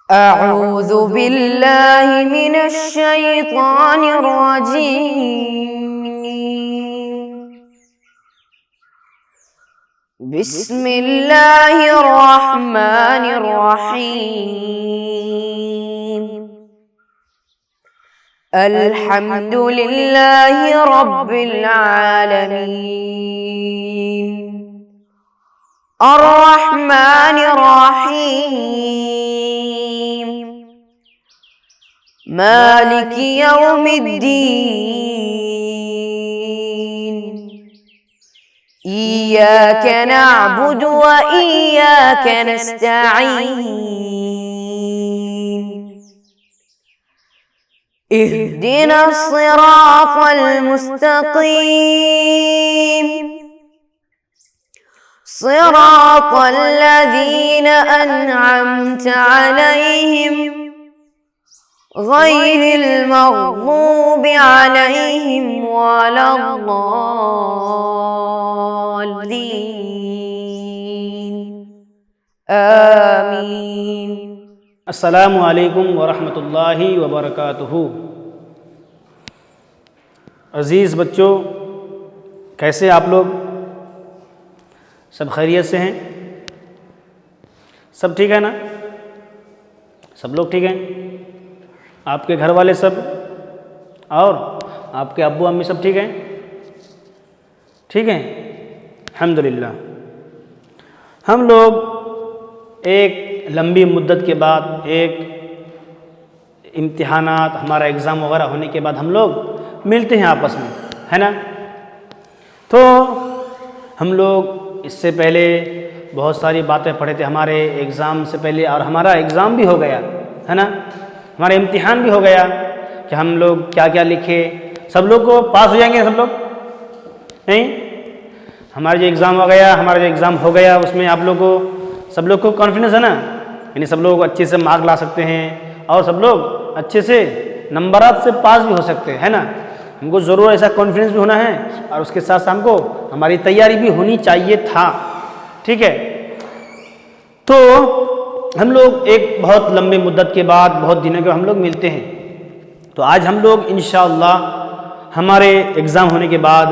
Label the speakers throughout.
Speaker 1: أعوذ بالله من الشيطان الرجيم. بسم الله الرحمن الرحيم. الحمد لله رب العالمين الرحمن الرحيم مالك يوم الدين إياك نعبد وإياك نستعين اهدنا الصراط المستقيم صراط الذين أنعمت عليهم غير المغضوب عليهم ولا الضالين آمين.
Speaker 2: السلام علیکم ورحمۃ اللہ وبرکاتہ. عزیز بچوں، کیسے آپ لوگ؟ سب خیریت سے ہیں؟ سب ٹھیک ہے نا؟ سب لوگ ٹھیک ہیں؟ آپ کے گھر والے سب اور آپ کے ابو امی سب ٹھیک ہیں؟ ٹھیک ہیں الحمدللہ. ہم لوگ ایک لمبی مدت کے بعد، ایک امتحانات، ہمارا ایگزام وغیرہ ہونے کے بعد ہم لوگ ملتے ہیں آپس میں، ہے نا؟ تو ہم لوگ اس سے پہلے بہت ساری باتیں پڑھے تھے ہمارے ایگزام سے پہلے، اور ہمارا ایگزام بھی ہو گیا، ہے نا؟ ہمارا امتحان بھی ہو گیا کہ ہم لوگ کیا کیا لکھے. سب لوگ کو پاس ہو جائیں گے سب لوگ؟ نہیں. ہمارا جو ایگزام ہو گیا، ہو گیا اس میں آپ لوگ کو، سب لوگ کو کانفیڈنس ہے نا؟ یعنی سب لوگ اچھے سے مارک لا سکتے ہیں اور سب لوگ اچھے سے نمبرات سے پاس بھی ہو سکتے ہیں، ہے نا؟ ہم کو ضرور ایسا کانفیڈنس بھی ہونا ہے، اور اس کے ساتھ ساتھ ہم کو ہماری تیاری بھی ہونی چاہیے تھا. ٹھیک ہے؟ تو ہم لوگ ایک بہت لمبی مدت کے بعد، بہت دنوں کے بعد ہم لوگ ملتے ہیں. تو آج ہم لوگ انشاءاللہ ہمارے ایگزام ہونے کے بعد،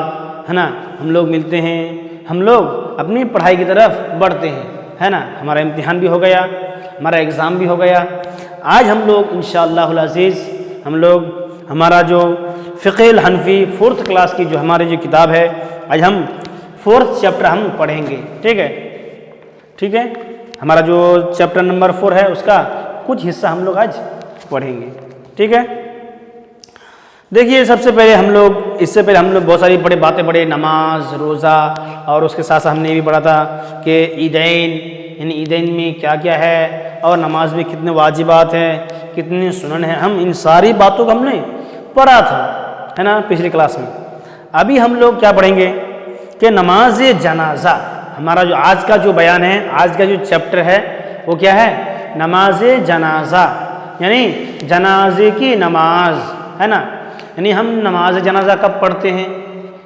Speaker 2: ہے نا، ہم لوگ ملتے ہیں، ہم لوگ اپنی پڑھائی کی طرف بڑھتے ہیں، ہے نا؟ ہمارا امتحان بھی ہو گیا، ہمارا ایگزام بھی ہو گیا. آج ہم لوگ انشاءاللہ العزیز ہم لوگ ہمارا جو فقہ الحنفی 4th کلاس کی جو ہماری جو کتاب ہے، آج ہم 4th چیپٹر ہم پڑھیں گے. ٹھیک ہے؟ ٹھیک ہے، ہمارا جو چیپٹر نمبر 4 ہے اس کا کچھ حصہ ہم لوگ آج پڑھیں گے. ٹھیک ہے؟ دیکھیے، سب سے پہلے ہم لوگ، اس سے پہلے ہم لوگ بہت ساری بڑے باتیں پڑھے، نماز، روزہ، اور اس کے ساتھ ساتھ ہم نے یہ بھی پڑھا تھا کہ عیدین، یعنی عیدین میں کیا کیا ہے، اور نماز میں کتنے واجبات ہیں، کتنے سنن ہیں. ہم ان ساری باتوں کو ہم نے پڑھا تھا، ہے نا، پچھلی کلاس میں. ابھی ہم لوگ کیا پڑھیں گے کہ نماز جنازہ. ہمارا جو آج کا جو بیان ہے، آج کا جو چیپٹر ہے وہ کیا ہے؟ نماز جنازہ، یعنی جنازے کی نماز، ہے نا؟ یعنی ہم نماز جنازہ کب پڑھتے ہیں؟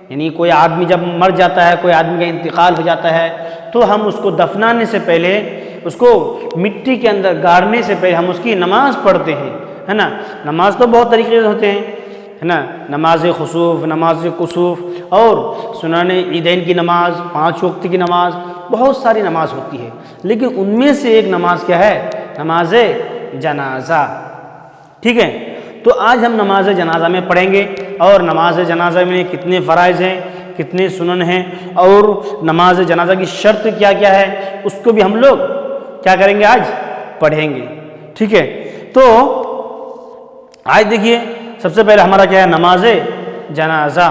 Speaker 2: یعنی کوئی آدمی جب مر جاتا ہے، کوئی آدمی کا انتقال ہو جاتا ہے، تو ہم اس کو دفنانے سے پہلے، اس کو مٹی کے اندر گاڑنے سے پہلے ہم اس کی نماز پڑھتے ہیں، ہے نا؟ نماز تو بہت طریقے سے ہوتے ہیں، ہے نا؟ نماز خسوف، نماز کسوف، اور سنن عیدین کی نماز، 5 وقت کی نماز، بہت ساری نماز ہوتی ہے. لیکن ان میں سے ایک نماز کیا ہے؟ نماز جنازہ. ٹھیک ہے؟ تو آج ہم نماز جنازہ میں پڑھیں گے، اور نماز جنازہ میں کتنے فرائض ہیں، کتنے سنن ہیں، اور نماز جنازہ کی شرط کیا کیا ہے، اس کو بھی ہم لوگ کیا کریں گے؟ آج پڑھیں گے. ٹھیک ہے؟ تو آج دیکھیے، سب سے پہلے ہمارا کیا ہے؟ نماز جنازہ.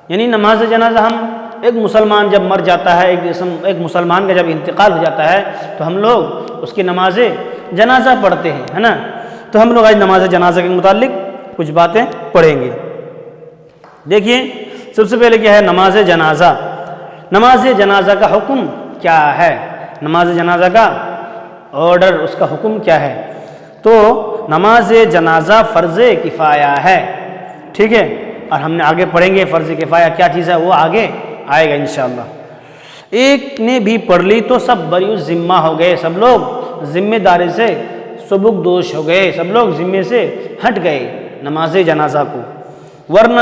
Speaker 2: یعنی نماز جنازہ، ہم ایک مسلمان جب مر جاتا ہے، ایک مسلمان کا جب انتقال ہو جاتا ہے، تو ہم لوگ اس کی نماز جنازہ پڑھتے ہیں، ہے نا؟ تو ہم لوگ آج نماز جنازہ کے متعلق کچھ باتیں پڑھیں گے. دیکھیے، سب سے پہلے کیا ہے؟ نماز جنازہ. نماز جنازہ کا حکم کیا ہے؟ نماز جنازہ کا آرڈر، اس کا حکم کیا ہے؟ تو نماز جنازہ فرض کفایہ ہے. ٹھیک ہے؟ اور ہم نے آگے پڑھیں گے فرض کفایہ کیا چیز ہے، وہ آگے آئے گا انشاءاللہ. ایک نے بھی پڑھ لی تو سب بری ذمہ ہو گئے، سب لوگ ذمہ داری سے سبکدوش ہو گئے، سب لوگ ذمے سے ہٹ گئے نماز جنازہ کو، ورنہ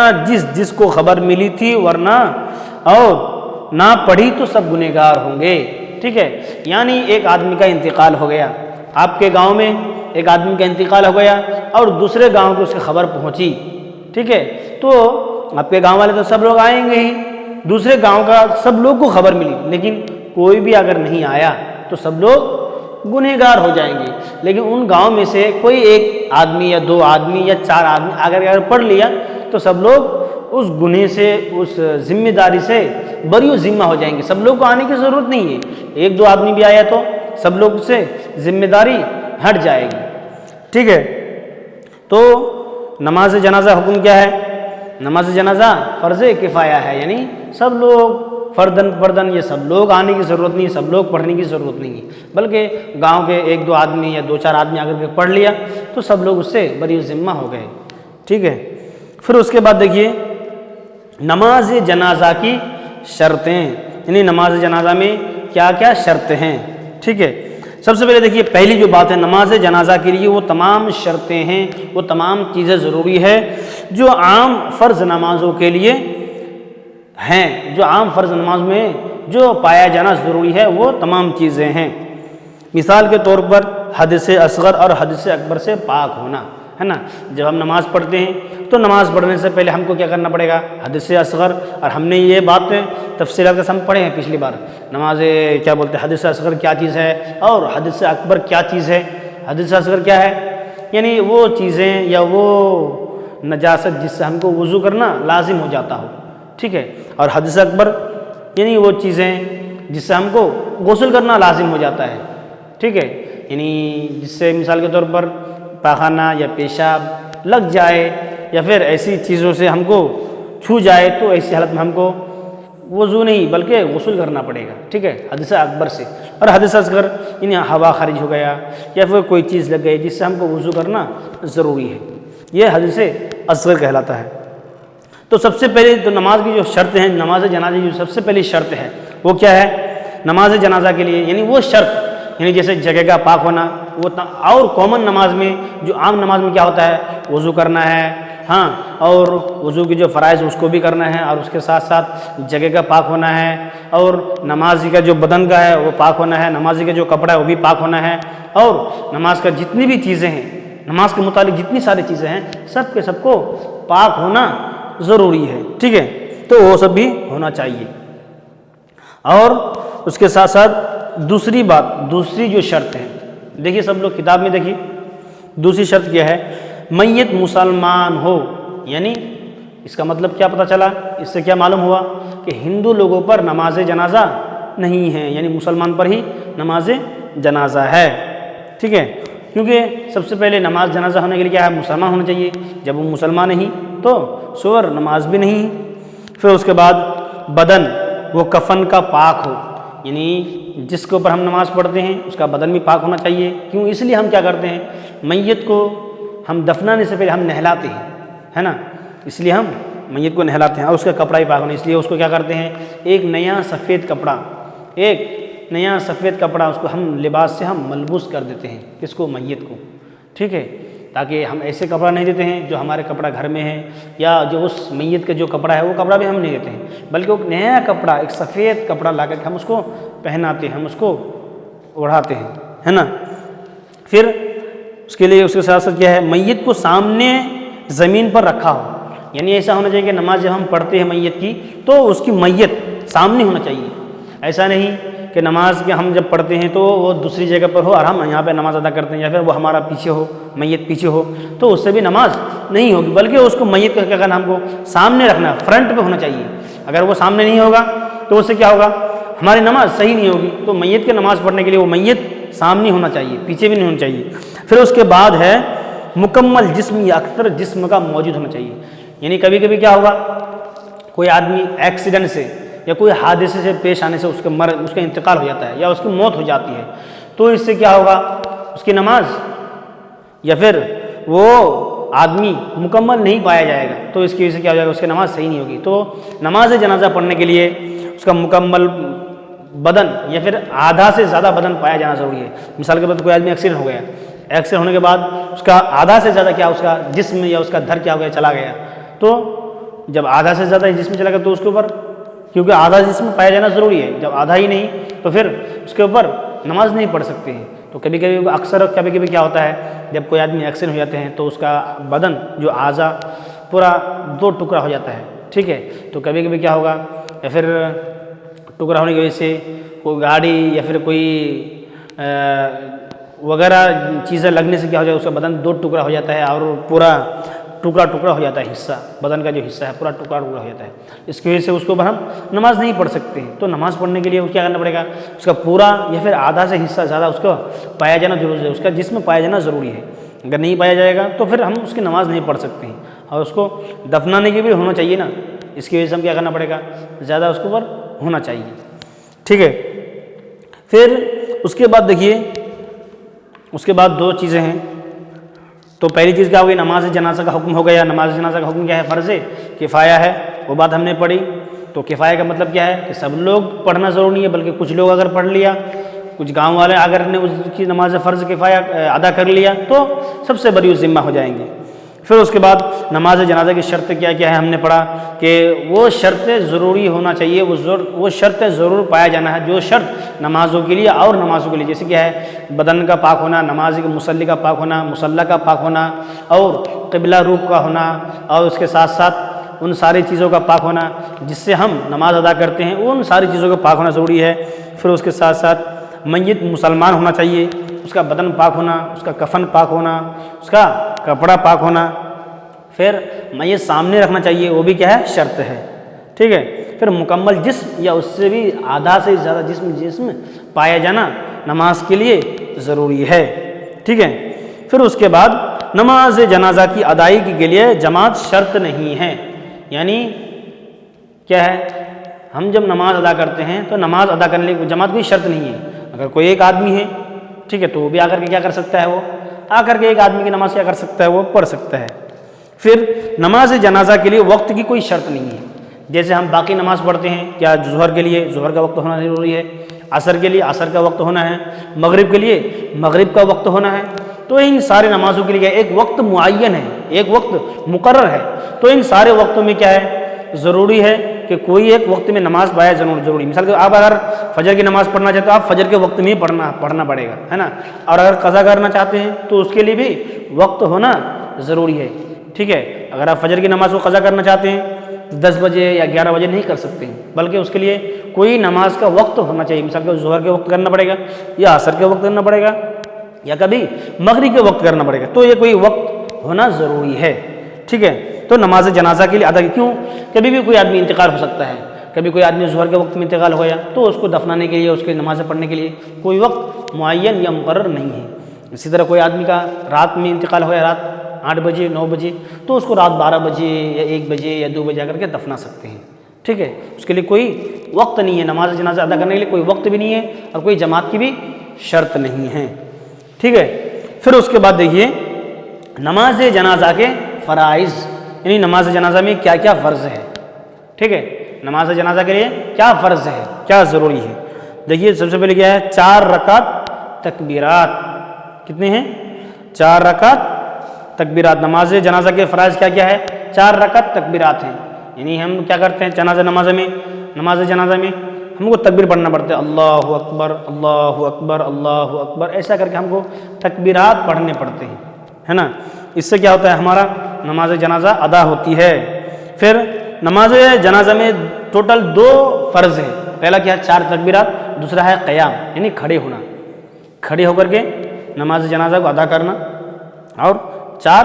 Speaker 2: جس کو خبر ملی تھی ورنہ اور نہ پڑھی تو سب گنہگار ہوں گے، ٹھیک ہے۔ یعنی ایک آدمی کا انتقال ہو گیا، آپ کے گاؤں میں ایک آدمی کا انتقال ہو گیا اور دوسرے گاؤں کو اس کی خبر پہنچی، ٹھیک ہے، تو آپ کے گاؤں والے تو سب لوگ آئیں گے ہی، دوسرے گاؤں کا سب لوگ کو خبر ملی، لیکن کوئی بھی اگر نہیں آیا تو سب لوگ گنہگار ہو جائیں گے۔ لیکن ان گاؤں میں سے کوئی ایک آدمی یا دو آدمی یا چار آدمی اگر پڑھ لیا تو سب لوگ اس گناہ سے، اس ذمہ داری سے بری و ذمہ ہو جائیں گے، سب لوگ کو آنے کی ضرورت نہیں ہے، ایک دو آدمی بھی آیا تو سب لوگ سے ذمہ داری ہٹ جائے گی، ٹھیک ہے۔ تو نماز جنازہ حکم کیا ہے؟ نماز جنازہ فرض کفایہ ہے، یعنی سب لوگ فردن یہ سب لوگ آنے کی ضرورت نہیں، سب لوگ پڑھنے کی ضرورت نہیں ہے، بلکہ گاؤں کے ایک دو آدمی یا دو چار آدمی اگر پڑھ لیا تو سب لوگ اس سے بری ذمہ ہو گئے، ٹھیک ہے۔ پھر اس کے بعد دیکھیے نماز جنازہ کی شرطیں، یعنی نماز جنازہ میں کیا کیا شرطیں ہیں، ٹھیک ہے۔ سب سے پہلے دیکھیے پہلی جو بات ہے نماز جنازہ کے لیے وہ تمام شرطیں ہیں، وہ تمام چیزیں ضروری ہے جو عام فرض نمازوں کے لیے ہیں، جو عام فرض نماز میں جو پایا جانا ضروری ہے وہ تمام چیزیں ہیں۔ مثال کے طور پر حدث اصغر اور حدث اکبر سے پاک ہونا، ہے نا۔ جب ہم نماز پڑھتے ہیں تو نماز پڑھنے سے پہلے ہم کو کیا کرنا پڑے گا؟ حدث اصغر، اور ہم نے یہ بات تفصیلات کے ساتھ پڑھے ہیں پچھلی بار، نماز کیا بولتے ہیں، حدث اصغر کیا چیز ہے اور حدث اکبر کیا چیز ہے۔ حدث اصغر کیا ہے؟ یعنی وہ چیزیں یا وہ نجاست جس سے ہم کو وضو کرنا لازم ہو جاتا ہو، ٹھیک ہے، اور حدث اکبر یعنی وہ چیزیں جس سے ہم کو غسل کرنا لازم ہو جاتا ہے، ٹھیک ہے، یعنی جس سے مثال کے طور پر پاخانہ یا پیشاب لگ جائے یا پھر ایسی چیزوں سے ہم کو چھو جائے تو ایسی حالت میں ہم کو وضو نہیں بلکہ غسل کرنا پڑے گا، ٹھیک ہے، حدث اکبر سے۔ اور حدث اصغر یعنی ہوا خارج ہو گیا یا پھر کوئی چیز لگ گئی جس سے ہم کو وضو کرنا ضروری ہے، یہ حدث اصغر کہلاتا ہے۔ تو سب سے پہلے تو نماز کی جو شرط ہیں، نماز جنازہ کی جو سب سے پہلی شرط ہے وہ کیا ہے؟ نماز جنازہ کے لیے یعنی وہ شرط، یعنی جیسے جگہ کا پاک ہونا، وہ اور کامن نماز میں جو عام نماز میں کیا ہوتا ہے؟ وضو کرنا ہے، ہاں، اور وضو کی جو فرائض اس کو بھی کرنا ہے، اور اس کے ساتھ ساتھ جگہ کا پاک ہونا ہے، اور نمازی کا جو بدن کا ہے وہ پاک ہونا ہے، نمازی کا جو کپڑا ہے وہ بھی پاک ہونا ہے، اور نماز کا جتنی بھی چیزیں ہیں، نماز کے متعلق جتنی ساری چیزیں ہیں سب کے سب کو پاک ہونا ضروری ہے، ٹھیک ہے، تو وہ سب بھی ہونا چاہیے۔ اور اس کے ساتھ ساتھ دوسری جو شرط ہے، دیکھیے سب لوگ کتاب میں دیکھیے، دوسری شرط کیا ہے؟ میت مسلمان ہو، یعنی اس کا مطلب کیا پتہ چلا؟ اس سے کیا معلوم ہوا کہ ہندو لوگوں پر نماز جنازہ نہیں ہے، یعنی مسلمان پر ہی نماز جنازہ ہے، ٹھیک ہے، کیونکہ سب سے پہلے نماز جنازہ ہونے کے لیے کیا ہے؟ مسلمان ہونا چاہیے، جب وہ مسلمان نہیں تو سور نماز بھی نہیں۔ پھر اس کے بعد بدن وہ کفن کا پاک ہو، یعنی جس کے اوپر ہم نماز پڑھتے ہیں اس کا بدن بھی پاک ہونا چاہیے، کیوں؟ اس لیے ہم کیا کرتے ہیں؟ میت کو ہم دفنانے سے پہلے ہم نہلاتے ہیں، ہے نا، اس لیے ہم میت کو نہلاتے ہیں، اور اس کا کپڑا بھی پاک ہونا، اس لیے اس کو کیا کرتے ہیں؟ ایک نیا سفید کپڑا اس کو ہم لباس سے ہم ملبوس کر دیتے ہیں، کس کو؟ میت کو، ٹھیک ہے، تاکہ ہم ایسے کپڑا نہیں دیتے ہیں جو ہمارے کپڑا گھر میں ہے، یا جو اس میت کا جو کپڑا ہے وہ کپڑا بھی ہم نہیں دیتے ہیں، بلکہ ایک نیا کپڑا، ایک سفید کپڑا لا کر ہم اس کو پہناتے ہیں، ہم اس کو اوڑھاتے ہیں، ہے نا۔ پھر اس کے لیے اس کے ساتھ ساتھ کیا ہے؟ میت کو سامنے زمین پر رکھا ہو، یعنی ایسا ہونا چاہیے کہ نماز جب ہم پڑھتے ہیں میت کی تو اس کی میت سامنے ہونا چاہیے، ایسا نہیں کہ نماز کے ہم جب پڑھتے ہیں تو وہ دوسری جگہ پر ہو اور ہم یہاں پہ نماز ادا کرتے ہیں، یا پھر وہ ہمارا پیچھے ہو، میت پیچھے ہو، تو اس سے بھی نماز نہیں ہوگی، بلکہ اس کو میت کا کیا کرنا؟ ہم کو سامنے رکھنا، فرنٹ پہ ہونا چاہیے۔ اگر وہ سامنے نہیں ہوگا تو اس سے کیا ہوگا؟ ہماری نماز صحیح نہیں ہوگی۔ تو میت کی نماز پڑھنے کے لیے وہ میت سامنے ہونا چاہیے، پیچھے بھی نہیں ہونا چاہیے۔ پھر اس کے بعد ہے مکمل جسم یا اکثر جسم کا موجود ہونا چاہیے، یعنی کبھی کبھی کیا ہوگا؟ کوئی آدمی ایکسیڈنٹ سے یا کوئی حادثے سے پیش آنے سے اس کا انتقال ہو جاتا ہے یا اس کی موت ہو جاتی ہے، تو اس سے کیا ہوگا؟ اس کی نماز یا پھر وہ آدمی مکمل نہیں پایا جائے گا، تو اس کی وجہ سے کیا ہو جائے گا؟ اس کی نماز صحیح نہیں ہوگی۔ تو نماز جنازہ پڑھنے کے لیے اس کا مکمل بدن یا پھر آدھا سے زیادہ بدن پایا جانا ضروری ہے۔ مثال کے طور پر کوئی آدمی ایکسیڈنٹ ہو گیا، ایکسیڈنٹ ہونے کے بعد اس کا آدھا سے زیادہ کیا اس کا جسم یا اس کا دھر کیا ہو گیا چلا گیا، تو جب آدھا سے زیادہ جسم چلا گیا تو اس کے اوپر، کیونکہ آدھا جسم پایا جانا ضروری ہے، جب آدھا ہی نہیں تو پھر اس کے اوپر نماز نہیں پڑھ سکتے ہیں۔ تو کبھی کبھی اکثر کبھی کبھی کیا ہوتا ہے جب کوئی آدمی ایکسیڈنٹ ہو جاتے ہیں تو اس کا بدن جو اعضا پورا 2 ٹکڑا ہو جاتا ہے، ٹھیک ہے، تو کبھی کبھی کیا ہوگا، یا پھر ٹکڑا ہونے کی وجہ سے کوئی گاڑی یا پھر کوئی وغیرہ چیزیں لگنے سے کیا ہو جائے اس کا بدن 2 ٹکڑا ہو جاتا ہے اور پورا ٹکڑا ہو جاتا ہے، حصہ بدن کا جو حصہ ہے پورا ٹکڑا ہو جاتا ہے، اس کی وجہ سے اس کے اوپر ہم نماز نہیں پڑھ سکتے ہیں۔ تو نماز پڑھنے کے لیے وہ کیا کرنا پڑے گا، اس کا پورا یا پھر آدھا سے حصہ زیادہ اس کو پایا جانا ضروری ہے، اس کا جسم پایا جانا ضروری ہے، اگر نہیں پایا جائے گا تو پھر ہم اس کی نماز نہیں پڑھ سکتے ہیں، اور اس کو دفنانے کے بھی ہونا چاہیے نا، اس کی وجہ سے ہم کیا کرنا پڑے گا، زیادہ اس کے اوپر ہونا چاہیے، ٹھیک ہے۔ پھر اس کے بعد دیکھیے، اس کے بعد 2 چیزیں ہیں، تو پہلی چیز کیا ہوگی، نماز جنازہ کا حکم ہو گیا۔ نماز جنازہ کا حکم کیا ہے، فرض کفایہ ہے، وہ بات ہم نے پڑھی۔ تو کفایہ کا مطلب کیا ہے کہ سب لوگ پڑھنا ضروری نہیں ہے، بلکہ کچھ لوگ اگر پڑھ لیا، کچھ گاؤں والے اگر نے اس کی نماز فرض کفایہ ادا کر لیا تو سب سے بڑی ذمہ ہو جائیں گے۔ پھر اس کے بعد نماز جنازہ کی شرط کیا کیا ہے، ہم نے پڑھا کہ وہ شرط ضروری ہونا چاہیے، وہ شرط ضرور پایا جانا ہے، جو شرط نمازوں کے لیے اور نمازوں کے لیے، جیسے کیا ہے بدن کا پاک ہونا، نماز کے مصلی کا پاک ہونا، مصلی کا پاک ہونا، اور قبلہ رخ کا ہونا، اور اس کے ساتھ ساتھ ان ساری چیزوں کا پاک ہونا جس سے ہم نماز ادا کرتے ہیں، ان ساری چیزوں کا پاک ہونا ضروری ہے۔ پھر اس کے ساتھ ساتھ میت مسلمان ہونا چاہیے، اس کا بدن پاک ہونا، اس کا کفن پاک ہونا، اس کا کپڑا پاک ہونا، پھر میت سامنے رکھنا چاہیے، وہ بھی کیا ہے، شرط ہے، ٹھیک ہے۔ پھر مکمل جسم یا اس سے بھی آدھا سے زیادہ جسم پایا جانا نماز کے لیے ضروری ہے، ٹھیک ہے۔ پھر اس کے بعد نماز جنازہ کی ادائیگی کے لیے جماعت شرط نہیں ہے، یعنی کیا ہے، ہم جب نماز ادا کرتے ہیں تو نماز ادا کرنے کی جماعت کوئی شرط نہیں ہے، اگر کوئی ایک آدمی ہے، ٹھیک ہے، تو وہ بھی آ کر کے کیا کر سکتا ہے، وہ آ کر کے ایک آدمی کی نماز کیا کر سکتا ہے، وہ پڑھ سکتا ہے۔ پھر نماز جنازہ کے لیے وقت کی کوئی شرط نہیں ہے، جیسے ہم باقی نماز پڑھتے ہیں، کیا ظہر کے لیے ظہر کا وقت ہونا ضروری ہے، عصر کے لیے عصر کا وقت ہونا ہے، مغرب کے لیے مغرب کا وقت ہونا ہے، تو ان سارے نمازوں کے لیے ایک وقت معین ہے، ایک وقت مقرر ہے، تو ان سارے وقتوں میں کیا ہے، ضروری ہے کہ کوئی ایک وقت میں نماز پایا ضروری۔ مثال کے آپ اگر فجر کی نماز پڑھنا چاہتے ہو، آپ فجر کے وقت میں ہی پڑھنا پڑے گا، ہے نا، اور اگر قضا کرنا چاہتے ہیں تو اس کے لیے بھی وقت ہونا ضروری ہے، ٹھیک ہے۔ اگر آپ فجر کی نماز کو قضا کرنا چاہتے ہیں 10 بجے یا 11 بجے نہیں کر سکتے ہیں، بلکہ اس کے لیے کوئی نماز کا وقت ہونا چاہیے، مثال کے ظہر کے وقت کرنا پڑے گا، یا عصر کے وقت کرنا پڑے گا، یا کبھی مغرب کے وقت کرنا پڑے گا، تو یہ کوئی وقت ہونا ضروری ہے، ٹھیک ہے۔ تو نماز جنازہ کے لیے ادا کیوں، کبھی بھی کوئی آدمی انتقال ہو سکتا ہے، کبھی کوئی آدمی ظہر کے وقت میں انتقال ہو گیا تو اس کو دفنانے کے لیے، اس کی نمازیں پڑھنے کے لیے کوئی وقت معین یا مقرر نہیں ہے۔ اسی طرح کوئی آدمی کا رات میں انتقال ہو گیا، رات 8 بجے 9 بجے، تو اس کو رات 12 بجے یا 1 بجے یا 2 بجے آ کر کے دفنا سکتے ہیں، ٹھیک ہے۔ اس کے لیے کوئی وقت نہیں ہے، نماز جنازہ ادا کرنے کے لیے کوئی وقت بھی نہیں ہے اور کوئی جماعت کی بھی شرط نہیں ہے، ٹھیک ہے۔ پھر اس کے بعد دیکھیے نماز جنازہ کے فرائض، یعنی نماز جنازہ میں کیا کیا فرض ہے، ٹھیک ہے، نماز جنازہ کے لیے کیا فرض ہے، کیا ضروری ہے۔ دیکھیے سب سے پہلے کیا ہے، 4 رکعت تکبیرات، کتنے ہیں، 4 رکعت تکبیرات۔ نماز جنازہ کے فرائض کیا کیا ہے، 4 رکعت تکبیرات ہیں، یعنی ہم کیا کرتے ہیں نماز جنازہ میں ہم کو تکبیر پڑھنا پڑتا ہے، اللہ اکبر اللہ اکبر اللہ اکبر، ایسا کر کے ہم کو تکبیرات پڑھنے پڑتے ہیں، ہے نا۔ اس سے کیا ہوتا ہے، ہمارا نماز جنازہ ادا ہوتی ہے۔ پھر نماز جنازہ میں ٹوٹل 2 فرض ہیں، پہلا کیا ہے 4 تکبیرات، دوسرا ہے قیام، یعنی کھڑے ہونا، کھڑے ہو کر کے نماز جنازہ کو ادا کرنا، اور 4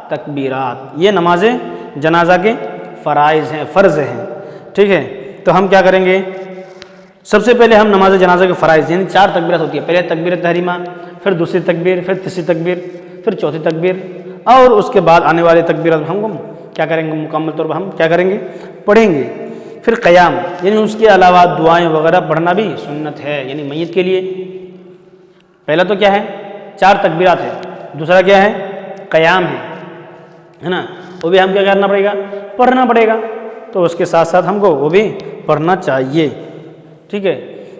Speaker 2: تکبیرات، یہ نماز جنازہ کے فرائض ہیں، فرض ہیں، ٹھیک ہے۔ تو ہم کیا کریں گے، سب سے پہلے ہم نماز جنازہ کے فرائض، یعنی 4 تکبیرات ہوتی ہے، پہلے تکبیر تحریمہ، پھر دوسری تکبیر، پھر تیسری تکبیر، پھر چوتھی تکبیر، اور اس کے بعد آنے والے تکبیرات ہم کیا کریں گے، مکمل طور پر ہم کیا کریں گے، پڑھیں گے۔ پھر قیام، یعنی اس کے علاوہ دعائیں وغیرہ پڑھنا بھی سنت ہے، یعنی میت کے لیے پہلا تو کیا ہے 4 تکبیرات ہے، دوسرا کیا ہے قیام ہے نا، وہ بھی ہم کیا کرنا پڑے گا، پڑھنا پڑے گا، تو اس کے ساتھ ساتھ ہم کو وہ بھی پڑھنا چاہیے، ٹھیک ہے۔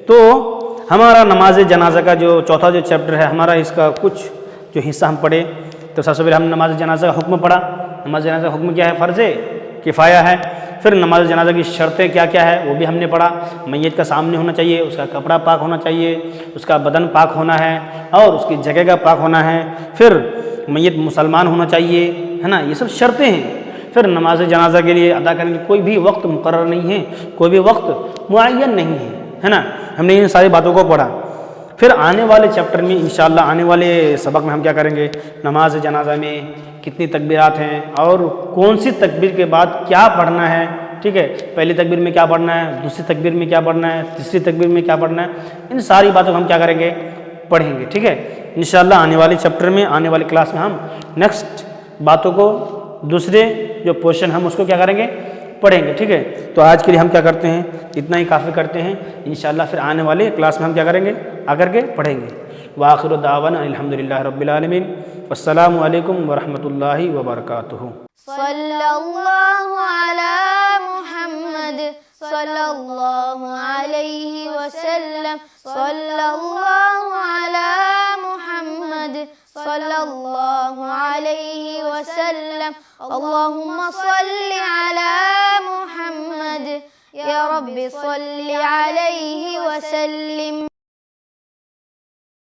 Speaker 2: تو ہمارا نماز جنازہ کا جو چوتھا جو چیپٹر ہے ہمارا، اس کا کچھ جو حصہ ہم پڑھے، تو سب سے پہلے ہم نماز جنازہ کا حکم پڑھا۔ نماز جنازہ کا حکم کیا ہے؟ فرض کفایہ ہے۔ پھر نماز جنازہ کی شرطیں کیا کیا ہے وہ بھی ہم نے پڑھا۔ میت کا سامنے ہونا چاہیے، اس کا کپڑا پاک ہونا چاہیے، اس کا بدن پاک ہونا ہے اور اس کی جگہ کا پاک ہونا ہے۔ پھر میت مسلمان ہونا چاہیے، ہے نا، یہ سب شرطیں ہیں۔ پھر نماز جنازہ کے لیے ادا کرنے کے کوئی بھی وقت مقرر نہیں ہے، کوئی بھی وقت معین نہیں ہے نا۔ ہم نے ان ساری باتوں کو پڑھا۔ پھر آنے والے چیپٹر میں انشاءاللہ آنے والے سبق میں ہم کیا کریں گے؟ نماز جنازہ میں کتنی تکبیرات ہیں اور کون سی تکبیر کے بعد کیا پڑھنا ہے، ٹھیک ہے، پہلی تکبیر میں کیا پڑھنا ہے، دوسری تکبیر میں کیا پڑھنا ہے، تیسری تکبیر میں کیا پڑھنا ہے، ان ساری باتوں کو ہم کیا کریں گے؟ پڑھیں گے، ٹھیک ہے۔ انشاءاللہ آنے والے چیپٹر میں، آنے والی کلاس میں ہم نیکسٹ باتوں کو، دوسرے جو پورشن ہم اس کو کیا کریں گے؟ پڑھیں گے، ٹھیک ہے۔ تو آج کے لیے ہم کیا کرتے ہیں؟ اتنا ہی کافی کرتے ہیں۔ انشاءاللہ پھر آنے والے کلاس میں ہم کیا کریں گے؟ آ کر کے پڑھیں گے۔ وآخر دعوانا الحمدللہ رب العالمین، والسلام علیکم ورحمۃ اللہ وبرکاتہ۔
Speaker 3: صلی اللہ علی محمد صلی اللہ علیہ وسلم، صلی اللہ علی محمد صلی اللہ علیہ وسلم، اللہم صلی علی محمد یا رب صلی علیہ وسلم۔